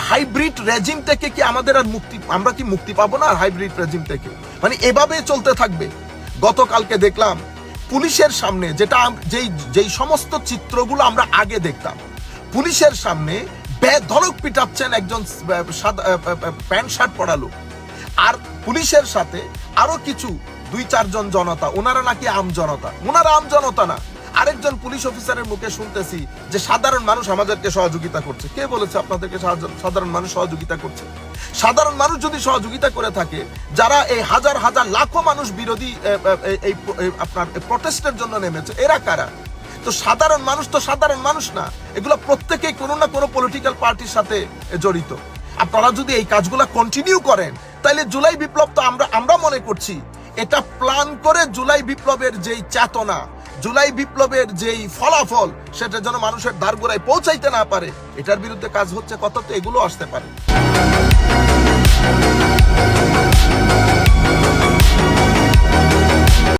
Hybrid regime থেকে কি আমাদের আর আমরা কি মুক্তি পাবো না হাইব্রিড রেজিম থেকে? মানে এভাবে চলতে থাকবে। গতকালকে দেখলাম পুলিশের সামনে, যেটা যেই সমস্ত চিত্রগুলো আমরা আগে দেখতাম, পুলিশের সামনে বেধড়ক পিটাচ্ছেন একজন প্যান্ট শার্ট পরা লোক, আর পুলিশের সাথে আরো কিছু 2-4 জন জনতা, ওনারা নাকি আম জনতা। ওনারা আম জনতা না। আরেকজন পুলিশ অফিসারের মুখে শুনতেছি যে সাধারণ মানুষ আমাদেরকে সহযোগিতা করছে। কে বলেছে আপনাদেরকে সাধারণ মানুষ সহযোগিতা করছে? সাধারণ মানুষ যদি সহযোগিতা করে থাকে, যারা এই হাজার হাজার লাখো মানুষ বিরোধী এই আপনার প্রটেস্টের জন্য নেমেছে, এরা কারা? তো সাধারণ মানুষ তো সাধারণ মানুষ না, এগুলো প্রত্যেকেই কোনো না কোনো পলিটিক্যাল পার্টির সাথে জড়িত। আপনারা যদি এই কাজগুলো কন্টিনিউ করেন, তাহলে জুলাই বিপ্লব তো আমরা মনে করছি এটা প্ল্যান করে জুলাই বিপ্লবের যেই চেতনা, জুলাই বিপ্লবের যেই ফলাফল, সেটা যেন মানুষের দ্বারগোড়ায় পৌঁছাইতে না পারে, এটার বিরুদ্ধে কাজ হচ্ছে। কত তো এগুলো আসতে পারে।